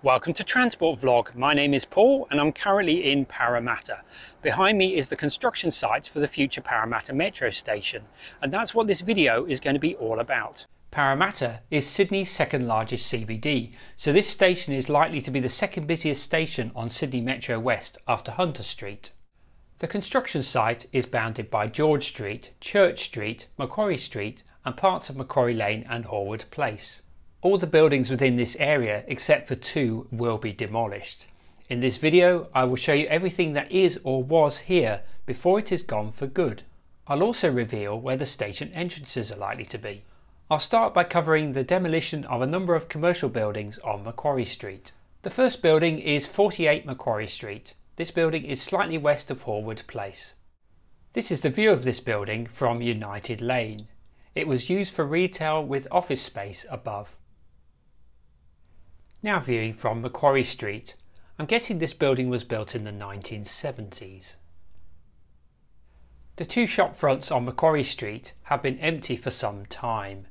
Welcome to Transport Vlog. My name is Paul and I'm currently in Parramatta. Behind me is the construction site for the future Parramatta Metro Station, and that's what this video is going to be all about. Parramatta is Sydney's second largest CBD, so this station is likely to be the second busiest station on Sydney Metro West after Hunter Street. The construction site is bounded by George Street, Church Street, Macquarie Street and parts of Macquarie Lane and Horwood Place. All the buildings within this area except for two will be demolished. In this video I will show you everything that is or was here before it is gone for good. I'll also reveal where the station entrances are likely to be. I'll start by covering the demolition of a number of commercial buildings on Macquarie Street. The first building is 48 Macquarie Street. This building is slightly west of Horwood Place. This is the view of this building from United Lane. It was used for retail with office space above. Now viewing from Macquarie Street. I'm guessing this building was built in the 1970s. The two shop fronts on Macquarie Street have been empty for some time.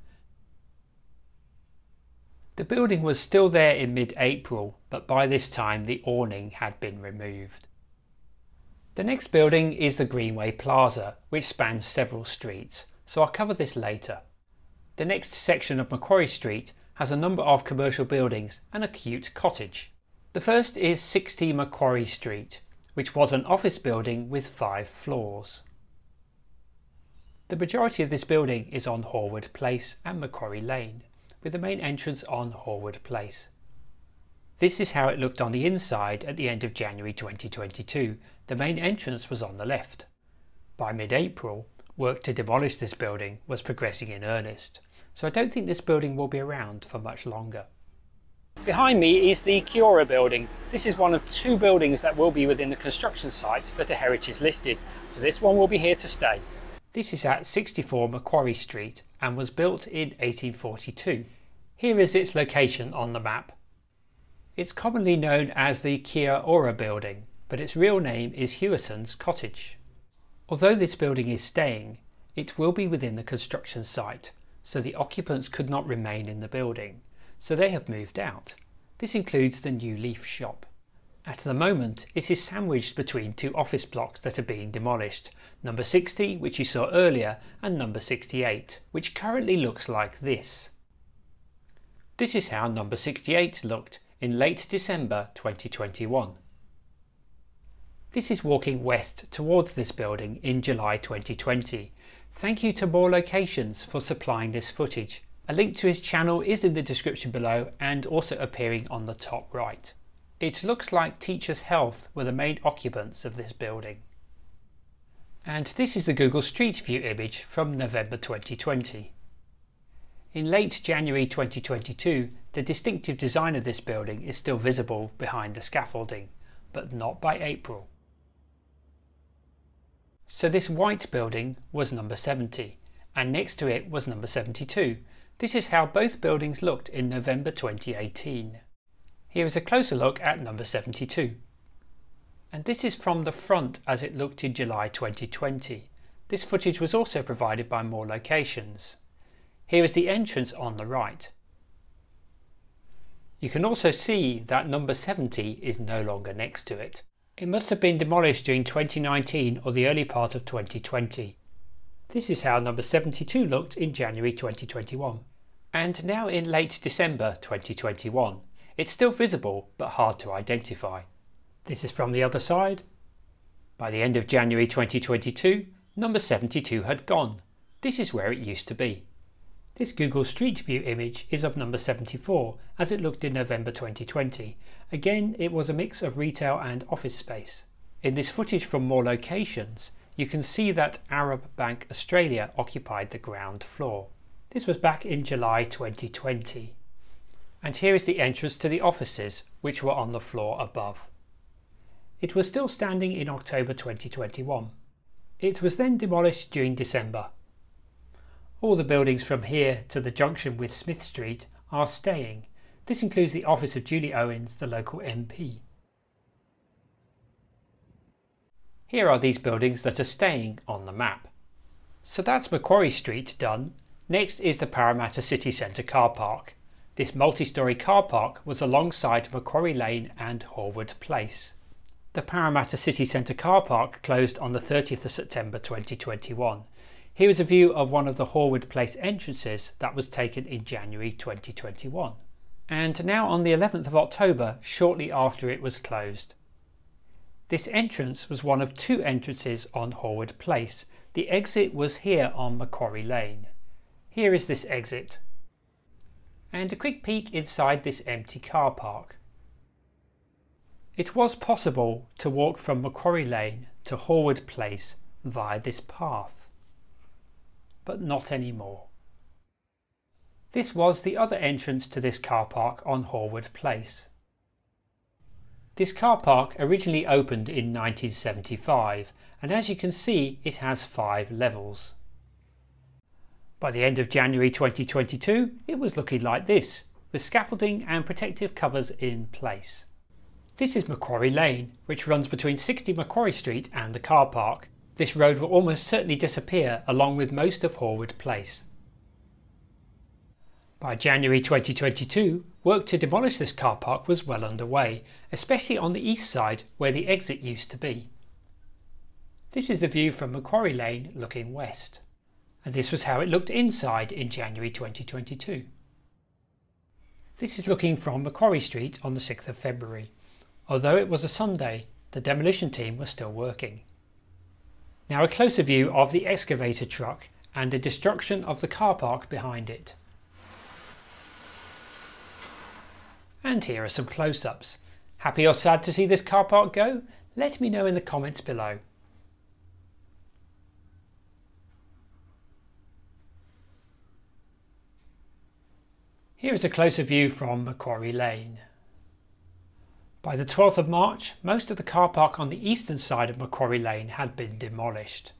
The building was still there in mid-April, but by this time the awning had been removed. The next building is the Greenway Plaza, which spans several streets, so I'll cover this later. The next section of Macquarie Street has a number of commercial buildings and a cute cottage. The first is 60 Macquarie Street, which was an office building with 5 floors. The majority of this building is on Horwood Place and Macquarie Lane, with the main entrance on Horwood Place. This is how it looked on the inside at the end of January 2022. The main entrance was on the left. By mid-April, work to demolish this building was progressing in earnest, so I don't think this building will be around for much longer. Behind me is the Kio Ora building. This is one of 2 buildings that will be within the construction site that are heritage listed, so this one will be here to stay. This is at 64 Macquarie Street and was built in 1842. Here is its location on the map. It's commonly known as the Kio Ora building, but its real name is Houison's Cottage. Although this building is staying, it will be within the construction site, so the occupants could not remain in the building, so they have moved out. This includes the new Leaf shop. At the moment it is sandwiched between 2 office blocks that are being demolished, number 60, which you saw earlier, and number 68, which currently looks like this. This is how number 68 looked in late December 2021. This is walking west towards this building in July 2020. Thank you to More Locations for supplying this footage. A link to his channel is in the description below and also appearing on the top right. It looks like Teachers Health were the main occupants of this building. And this is the Google Street View image from November 2020. In late January 2022, the distinctive design of this building is still visible behind the scaffolding, but not by April. So this white building was number 70, and next to it was number 72. This is how both buildings looked in November 2018. Here is a closer look at number 72. And this is from the front as it looked in July 2020. This footage was also provided by More Locations. Here is the entrance on the right. You can also see that number 70 is no longer next to it. It must have been demolished during 2019 or the early part of 2020. This is how number 72 looked in January 2021. And now in late December 2021. It's still visible but hard to identify. This is from the other side. By the end of January 2022, number 72 had gone. This is where it used to be. This Google Street View image is of number 74 as it looked in November 2020. Again, it was a mix of retail and office space. In this footage from More Locations, you can see that Arab Bank Australia occupied the ground floor. This was back in July 2020. And here is the entrance to the offices, which were on the floor above. It was still standing in October 2021. It was then demolished during December. All the buildings from here to the junction with Smith Street are staying. This includes the office of Julie Owens, the local MP. Here are these buildings that are staying on the map. So that's Macquarie Street done. Next is the Parramatta City Centre car park. This multi-storey car park was alongside Macquarie Lane and Horwood Place. The Parramatta City Centre car park closed on the 30th of September 2021. Here is a view of one of the Horwood Place entrances that was taken in January 2021. And now on the 11th of October, shortly after it was closed. This entrance was one of two entrances on Horwood Place. The exit was here on Macquarie Lane. Here is this exit. And a quick peek inside this empty car park. It was possible to walk from Macquarie Lane to Horwood Place via this path, but not anymore. This was the other entrance to this car park on Horwood Place. This car park originally opened in 1975, and as you can see it has 5 levels. By the end of January 2022 it was looking like this, with scaffolding and protective covers in place. This is Macquarie Lane, which runs between 60 Macquarie Street and the car park. This road will almost certainly disappear along with most of Horwood Place. By January 2022, work to demolish this car park was well underway, especially on the east side where the exit used to be. This is the view from Macquarie Lane looking west, and this was how it looked inside in January 2022. This is looking from Macquarie Street on the 6th of February. Although it was a Sunday, the demolition team was still working. Now a closer view of the excavator truck and the destruction of the car park behind it. And here are some close-ups. Happy or sad to see this car park go? Let me know in the comments below. Here is a closer view from Macquarie Lane. By the 12th of March, most of the car park on the eastern side of Macquarie Lane had been demolished.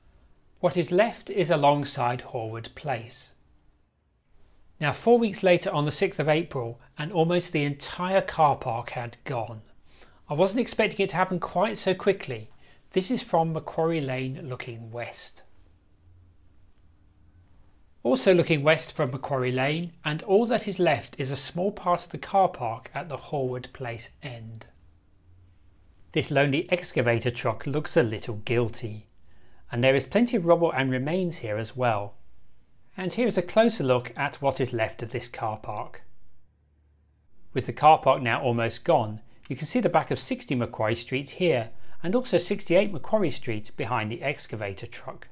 What is left is alongside Horwood Place. Now 4 weeks later on the 6th of April and almost the entire car park had gone. I wasn't expecting it to happen quite so quickly. This is from Macquarie Lane looking west. Also looking west from Macquarie Lane, and all that is left is a small part of the car park at the Horwood Place end. This lonely excavator truck looks a little guilty, and there is plenty of rubble and remains here as well. And here is a closer look at what is left of this car park. With the car park now almost gone, you can see the back of 60 Macquarie Street here, and also 68 Macquarie Street behind the excavator truck.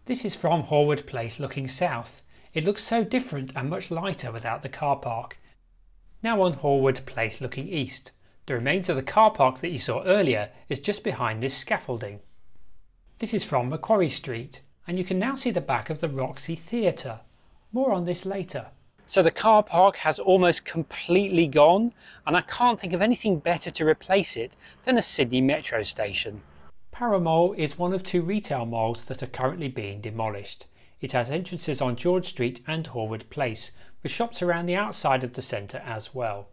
This is from Horwood Place looking south. It looks so different and much lighter without the car park. Now on Horwood Place looking east. The remains of the car park that you saw earlier is just behind this scaffolding. This is from Macquarie Street, and you can now see the back of the Roxy Theatre. More on this later. So the car park has almost completely gone, and I can't think of anything better to replace it than a Sydney Metro Station. Parramall is one of 2 retail malls that are currently being demolished. It has entrances on George Street and Horwood Place, with shops around the outside of the centre as well.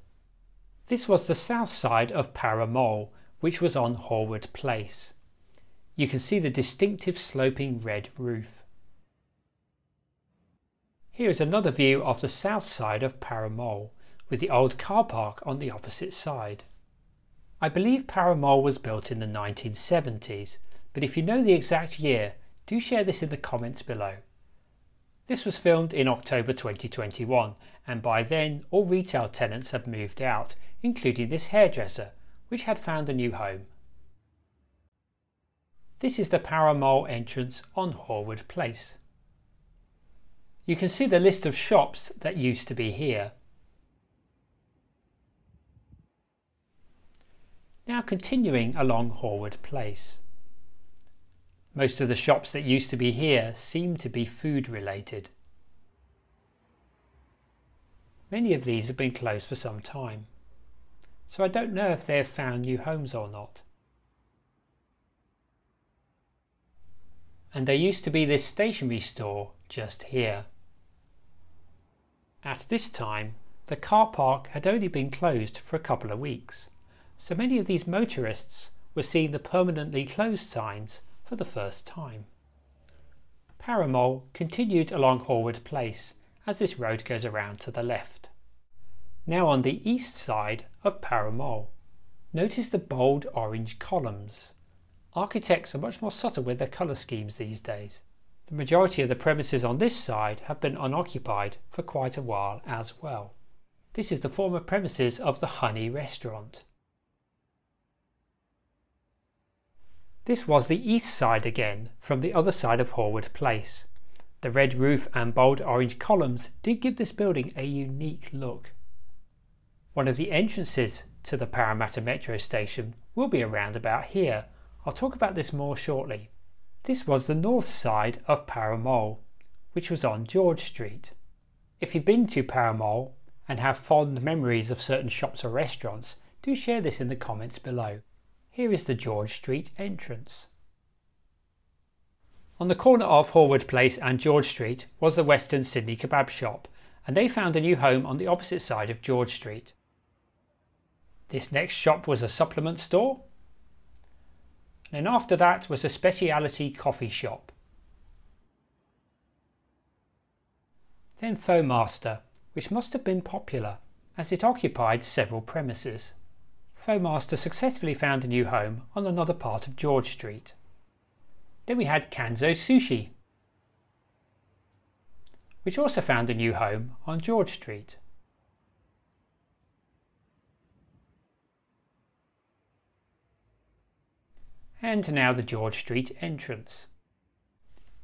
This was the south side of Parramall, which was on Horwood Place. You can see the distinctive sloping red roof. Here is another view of the south side of Parramall, with the old car park on the opposite side. I believe Parramall was built in the 1970s, but if you know the exact year, do share this in the comments below. This was filmed in October 2021, and by then all retail tenants had moved out, including this hairdresser, which had found a new home. This is the Parramall entrance on Horwood Place. You can see the list of shops that used to be here. Now continuing along Horwood Place. Most of the shops that used to be here seem to be food related. Many of these have been closed for some time, so I don't know if they have found new homes or not. And there used to be this stationery store just here. At this time, the car park had only been closed for a couple of weeks, so many of these motorists were seeing the permanently closed signs for the first time. Parramall continued along Horwood Place, as this road goes around to the left. Now on the east side of Parramall. Notice the bold orange columns. Architects are much more subtle with their colour schemes these days. The majority of the premises on this side have been unoccupied for quite a while as well. This is the former premises of the Honey restaurant. This was the east side again, from the other side of Horwood Place. The red roof and bold orange columns did give this building a unique look. One of the entrances to the Parramatta Metro Station will be around about here. I'll talk about this more shortly. This was the north side of Parramall, which was on George Street. If you've been to Parramall and have fond memories of certain shops or restaurants, do share this in the comments below. Here is the George Street entrance. On the corner of Horwood Place and George Street was the Western Sydney Kebab shop, and they found a new home on the opposite side of George Street. This next shop was a supplement store, and then after that was a speciality coffee shop. Then Faux Master, which must have been popular as it occupied several premises. Faux Master successfully found a new home on another part of George Street. Then we had Kanzo Sushi, which also found a new home on George Street. And now the George Street entrance.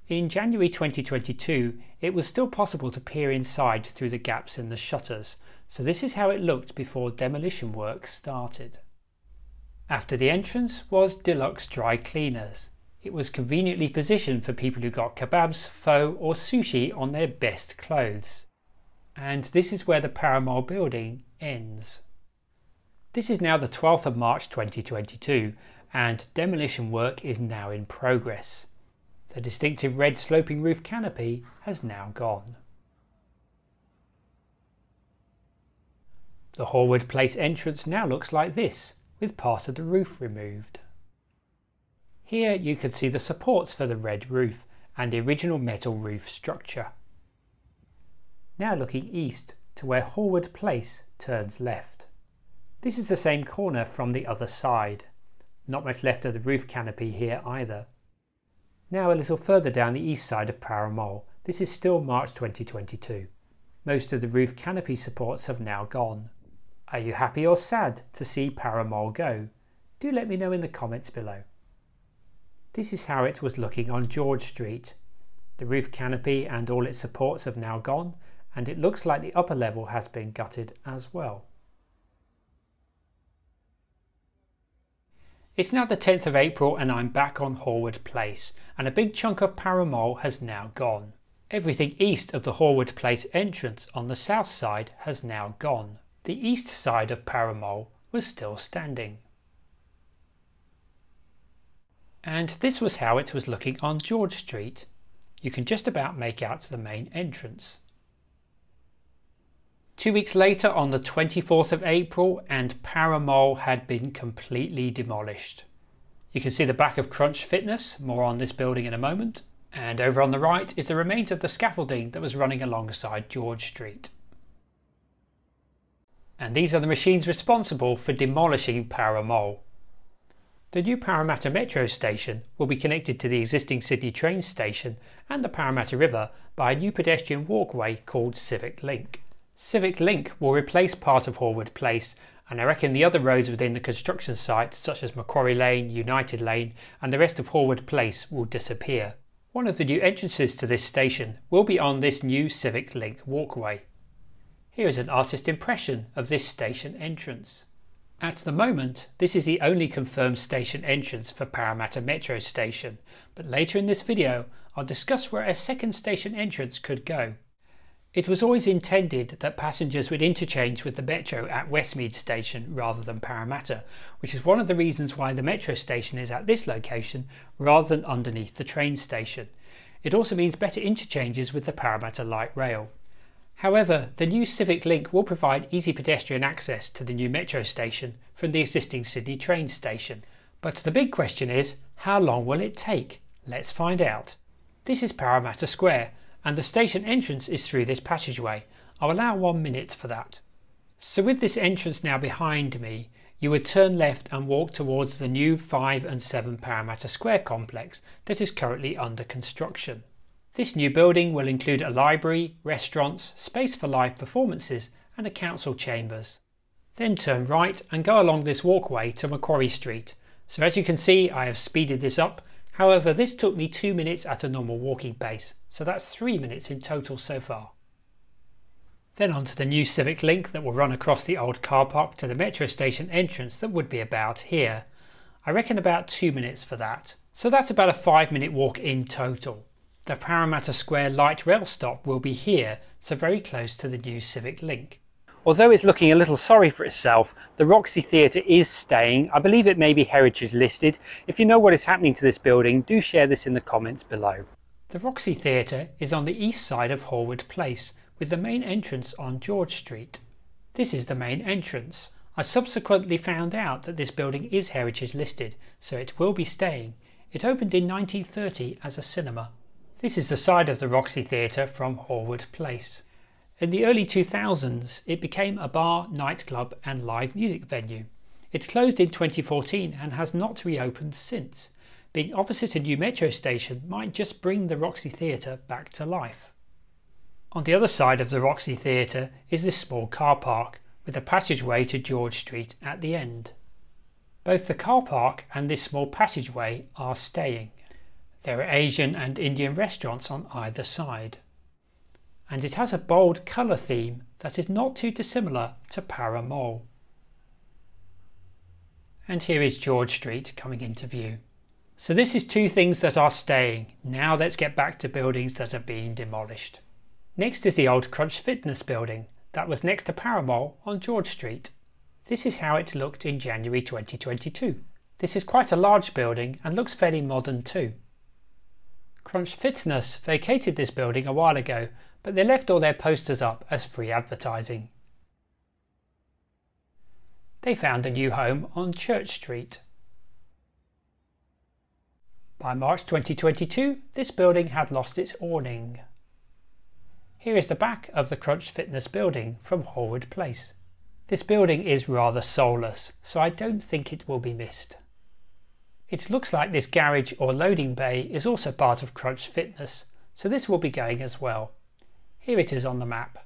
In January 2022, it was still possible to peer inside through the gaps in the shutters, so this is how it looked before demolition work started. After the entrance was Deluxe Dry Cleaners. It was conveniently positioned for people who got kebabs, pho or sushi on their best clothes. And this is where the Parramall building ends. This is now the 12th of March 2022 and demolition work is now in progress. The distinctive red sloping roof canopy has now gone. The Horwood Place entrance now looks like this, with part of the roof removed. Here you can see the supports for the red roof and the original metal roof structure. Now looking east to where Horwood Place turns left. This is the same corner from the other side. Not much left of the roof canopy here either. Now a little further down the east side of Parramall. This is still March 2022. Most of the roof canopy supports have now gone. Are you happy or sad to see Parramall go? Do let me know in the comments below. This is how it was looking on George Street. The roof canopy and all its supports have now gone, and it looks like the upper level has been gutted as well. It's now the 10th of April and I'm back on Horwood Place, and a big chunk of Parramall has now gone. Everything east of the Horwood Place entrance on the south side has now gone. The east side of Parramall was still standing. And this was how it was looking on George Street. You can just about make out the main entrance. 2 weeks later on the 24th of April and Parramall had been completely demolished. You can see the back of Crunch Fitness, more on this building in a moment, and over on the right is the remains of the scaffolding that was running alongside George Street. And these are the machines responsible for demolishing Parramall. The new Parramatta Metro Station will be connected to the existing Sydney train station and the Parramatta River by a new pedestrian walkway called Civic Link. Civic Link will replace part of Horwood Place, and I reckon the other roads within the construction site such as Macquarie Lane, United Lane and the rest of Horwood Place will disappear. One of the new entrances to this station will be on this new Civic Link walkway. Here is an artist impression of this station entrance. At the moment, this is the only confirmed station entrance for Parramatta Metro Station, but later in this video I'll discuss where a second station entrance could go. It was always intended that passengers would interchange with the Metro at Westmead Station rather than Parramatta, which is one of the reasons why the Metro Station is at this location rather than underneath the train station. It also means better interchanges with the Parramatta Light Rail. However, the new Civic Link will provide easy pedestrian access to the new Metro Station from the existing Sydney train station. But the big question is, how long will it take? Let's find out. This is Parramatta Square, and the station entrance is through this passageway. I'll allow 1 minute for that. So with this entrance now behind me, you would turn left and walk towards the new 5 and 7 Parramatta Square complex that is currently under construction. This new building will include a library, restaurants, space for live performances and a council chambers. Then turn right and go along this walkway to Macquarie Street. So as you can see, I have speeded this up. However, this took me 2 minutes at a normal walking pace, so that's 3 minutes in total so far. Then onto the new Civic link that will run across the old car park to the metro station entrance that would be about here. I reckon about 2 minutes for that. So that's about a 5-minute walk in total. The Parramatta Square light rail stop will be here, so very close to the new Civic link. Although it's looking a little sorry for itself, the Roxy Theatre is staying. I believe it may be heritage listed. If you know what is happening to this building, do share this in the comments below. The Roxy Theatre is on the east side of Horwood Place, with the main entrance on George Street. This is the main entrance. I subsequently found out that this building is heritage listed, so it will be staying. It opened in 1930 as a cinema. This is the side of the Roxy Theatre from Horwood Place. In the early 2000s, it became a bar, nightclub and live music venue. It closed in 2014 and has not reopened since. Being opposite a new metro station might just bring the Roxy Theatre back to life. On the other side of the Roxy Theatre is this small car park, with a passageway to George Street at the end. Both the car park and this small passageway are staying. There are Asian and Indian restaurants on either side. And it has a bold colour theme that is not too dissimilar to Parramall. And here is George Street coming into view. So this is two things that are staying. Now let's get back to buildings that are being demolished. Next is the old Crunch Fitness building that was next to Parramall on George Street. This is how it looked in January 2022. This is quite a large building and looks fairly modern too. Crunch Fitness vacated this building a while ago, but they left all their posters up as free advertising. They found a new home on Church Street. By March 2022, this building had lost its awning. Here is the back of the Crunch Fitness building from Horwood Place. This building is rather soulless, so I don't think it will be missed. It looks like this garage or loading bay is also part of Crunch Fitness, so this will be going as well. Here it is on the map.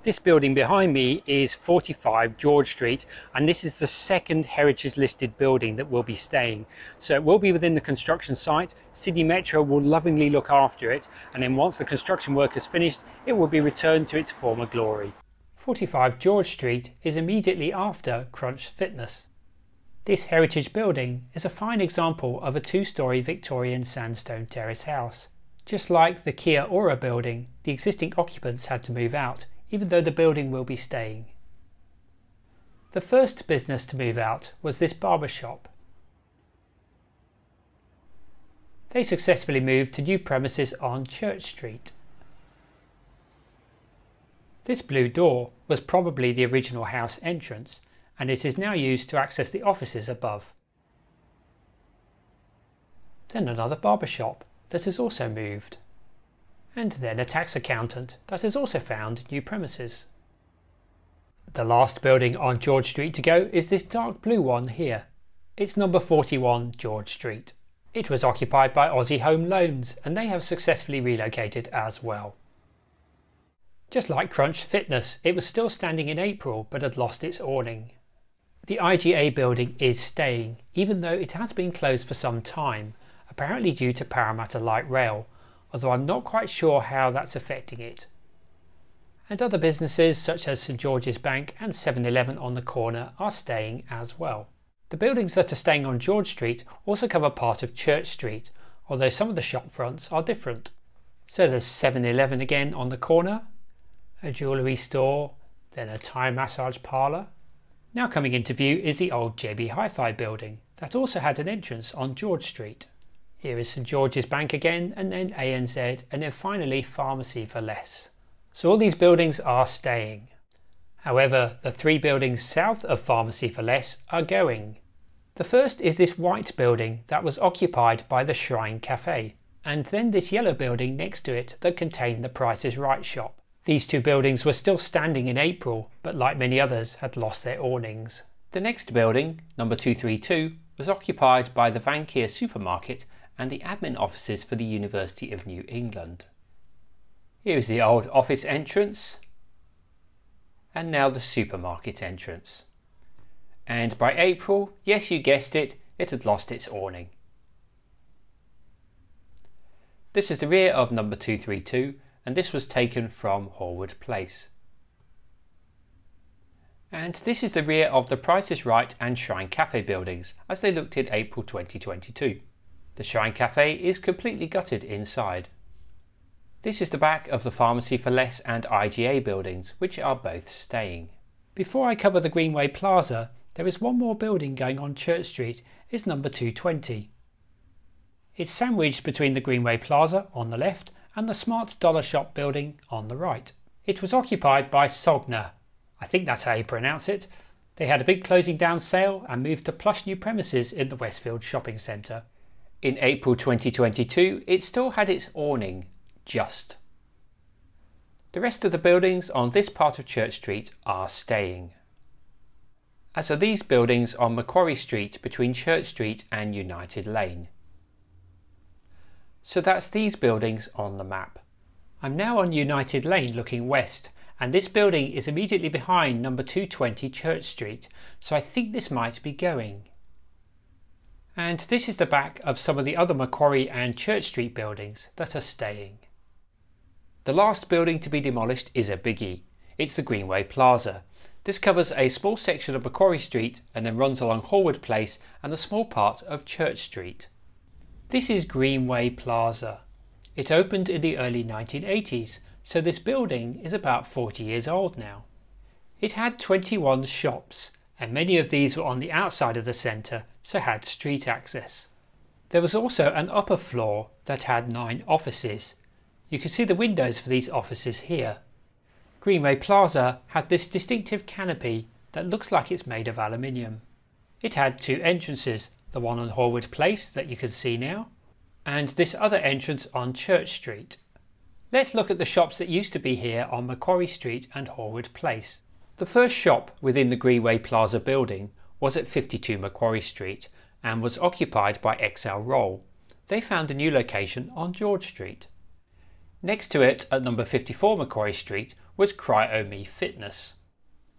This building behind me is 45 George Street, and this is the second heritage listed building that will be staying. So it will be within the construction site. Sydney Metro will lovingly look after it, and then once the construction work is finished, it will be returned to its former glory. 45 George Street is immediately after Crunch Fitness. This heritage building is a fine example of a two-storey Victorian sandstone terrace house. Just like the Kio Ora building, the existing occupants had to move out, even though the building will be staying. The first business to move out was this barber shop. They successfully moved to new premises on Church Street. This blue door was probably the original house entrance, and it is now used to access the offices above. Then another barber shop that has also moved. And then a tax accountant that has also found new premises. The last building on George Street to go is this dark blue one here. It's number 41 George Street. It was occupied by Aussie Home Loans, and they have successfully relocated as well. Just like Crunch Fitness, it was still standing in April but had lost its awning. The IGA building is staying, even though it has been closed for some time, apparently due to Parramatta Light Rail, although I'm not quite sure how that's affecting it. And other businesses such as St George's Bank and 7-Eleven on the corner are staying as well. The buildings that are staying on George Street also cover part of Church Street, although some of the shop fronts are different. So there's 7-Eleven again on the corner, a jewellery store, then a Thai massage parlour. Now coming into view is the old JB Hi-Fi building that also had an entrance on George Street. Here is St George's Bank again, and then ANZ, and then finally Pharmacy for Less. So all these buildings are staying. However, the three buildings south of Pharmacy for Less are going. The first is this white building that was occupied by the Shrine Cafe. and then this yellow building next to it that contained the Price is Right shop. These two buildings were still standing in April, but like many others had lost their awnings. The next building, number 232, was occupied by the Vankeer supermarket and the admin offices for the University of New England. Here is the old office entrance, and now the supermarket entrance. And by April, yes, you guessed it, it had lost its awning. This is the rear of number 232, and this was taken from Horwood Place. And this is the rear of the Price is Right and Shrine Cafe buildings as they looked in April 2022. The Shrine Cafe is completely gutted inside. This is the back of the Pharmacy for Less and IGA buildings, which are both staying. Before I cover the Greenway Plaza, there is one more building going on Church Street. It's number 220. It's sandwiched between the Greenway Plaza on the left and the Smart Dollar Shop building on the right. It was occupied by Sogner. I think that's how you pronounce it. They had a big closing down sale and moved to plush new premises in the Westfield Shopping Centre. In April 2022, it still had its awning, just. The rest of the buildings on this part of Church Street are staying, as are these buildings on Macquarie Street between Church Street and United Lane. So that's these buildings on the map. I'm now on United Lane looking west, and this building is immediately behind number 220 Church Street, so I think this might be going. And this is the back of some of the other Macquarie and Church Street buildings that are staying. The last building to be demolished is a biggie. It's the Greenway Plaza. This covers a small section of Macquarie Street and then runs along Horwood Place and a small part of Church Street. This is Greenway Plaza. It opened in the early 1980s, so this building is about 40 years old now. It had 21 shops, and many of these were on the outside of the centre, so had street access. There was also an upper floor that had 9 offices. You can see the windows for these offices here. Greenway Plaza had this distinctive canopy that looks like it's made of aluminium. It had 2 entrances, the one on Horwood Place that you can see now, and this other entrance on Church Street. Let's look at the shops that used to be here on Macquarie Street and Horwood Place. The first shop within the Greenway Plaza building was at 52 Macquarie Street and was occupied by XL Roll. They found a new location on George Street. Next to it at number 54 Macquarie Street was Cryo-Me Fitness.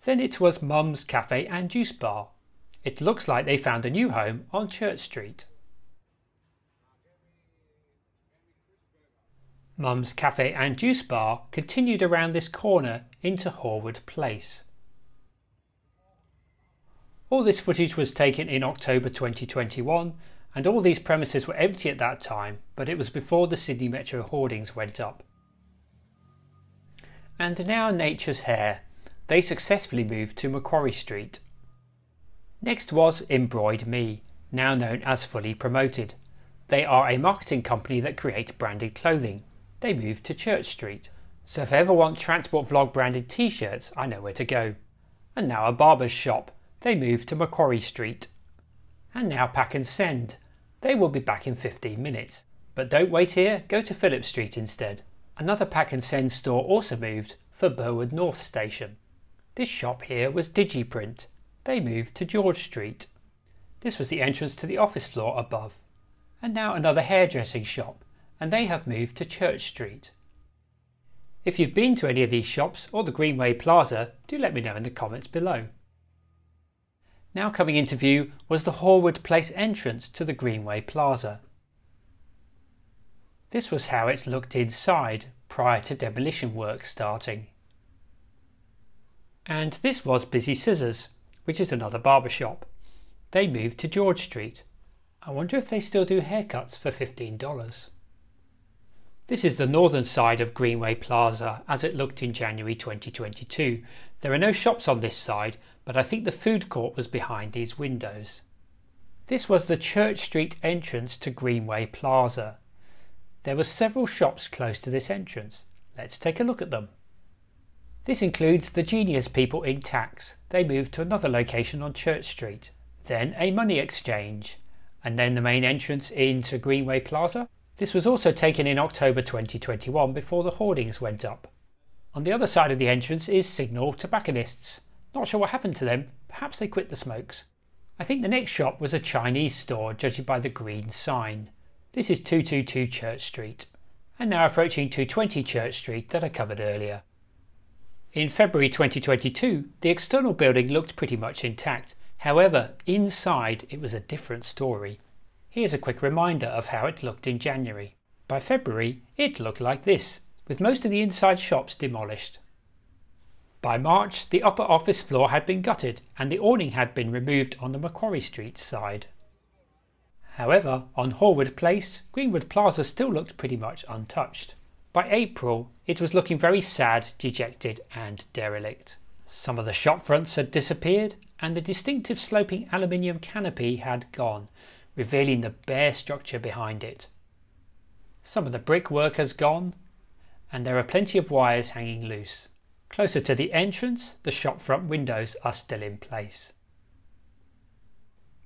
Then it was Mum's Cafe and Juice Bar. It looks like they found a new home on Church Street. Mum's Cafe and Juice Bar continued around this corner into Horwood Place. All this footage was taken in October 2021, and all these premises were empty at that time, but it was before the Sydney Metro hoardings went up. And now Nature's Hair. They successfully moved to Macquarie Street. Next was Embroid Me, now known as Fully Promoted. They are a marketing company that create branded clothing. They moved to Church Street. So if I ever want Transport Vlog branded t-shirts, I know where to go. And now a barber's shop. They moved to Macquarie Street. And now Pack and Send. They will be back in 15 minutes. But don't wait here, go to Phillip Street instead. Another Pack and Send store also moved for Burwood North Station. This shop here was Digiprint. They moved to George Street. This was the entrance to the office floor above. And now another hairdressing shop, and they have moved to Church Street. If you've been to any of these shops or the Greenway Plaza, do let me know in the comments below. Now coming into view was the Horwood Place entrance to the Greenway Plaza. This was how it looked inside prior to demolition work starting. And this was Busy Scissors, which is another barber shop. They moved to George Street. I wonder if they still do haircuts for $15. This is the northern side of Greenway Plaza as it looked in January 2022. There are no shops on this side, but I think the food court was behind these windows. This was the Church Street entrance to Greenway Plaza. There were several shops close to this entrance. Let's take a look at them. This includes the Genius people in tax. They moved to another location on Church Street. Then a money exchange, and then the main entrance into Greenway Plaza. This was also taken in October 2021 before the hoardings went up. On the other side of the entrance is Signal Tobacconists. Not sure what happened to them, perhaps they quit the smokes. I think the next shop was a Chinese store, judging by the green sign. This is 222 Church Street. And now approaching 220 Church Street that I covered earlier. In February 2022, the external building looked pretty much intact. However, inside it was a different story. Here's a quick reminder of how it looked in January. By February, it looked like this, with most of the inside shops demolished. By March, the upper office floor had been gutted and the awning had been removed on the Macquarie Street side. However, on Horwood Place, Greenwood Plaza still looked pretty much untouched. By April, it was looking very sad, dejected and derelict. Some of the shop fronts had disappeared and the distinctive sloping aluminium canopy had gone, revealing the bare structure behind it. Some of the brickwork has gone and there are plenty of wires hanging loose. Closer to the entrance, the shop front windows are still in place.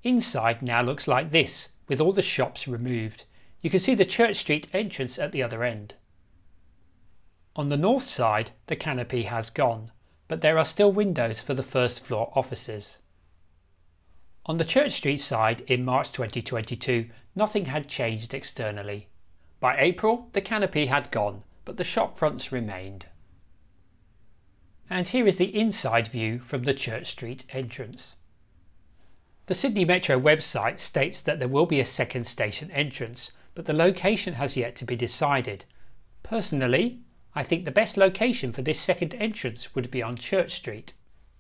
Inside now looks like this, with all the shops removed. You can see the Church Street entrance at the other end. On the north side, the canopy has gone, but there are still windows for the first floor offices. On the Church Street side in March 2022, nothing had changed externally. By April, the canopy had gone, but the shop fronts remained. And here is the inside view from the Church Street entrance. The Sydney Metro website states that there will be a second station entrance, but the location has yet to be decided. Personally, I think the best location for this second entrance would be on Church Street.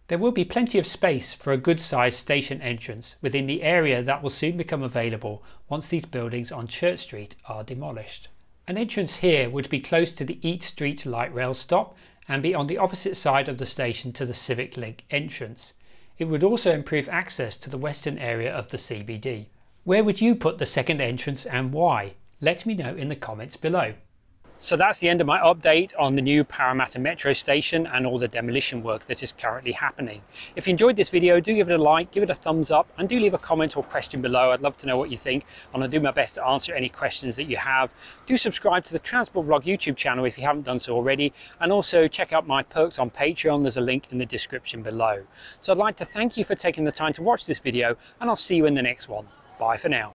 There will be plenty of space for a good sized station entrance within the area that will soon become available once these buildings on Church Street are demolished. An entrance here would be close to the Eat Street light rail stop and be on the opposite side of the station to the Civic Link entrance. It would also improve access to the western area of the CBD. Where would you put the second entrance and why? Let me know in the comments below. So that's the end of my update on the new Parramatta Metro Station and all the demolition work that is currently happening. If you enjoyed this video, do give it a like, give it a thumbs up and do leave a comment or question below. I'd love to know what you think and I'll do my best to answer any questions that you have. Do subscribe to the Transport Vlog YouTube channel if you haven't done so already, and also check out my perks on Patreon. There's a link in the description below. So I'd like to thank you for taking the time to watch this video and I'll see you in the next one. Bye for now.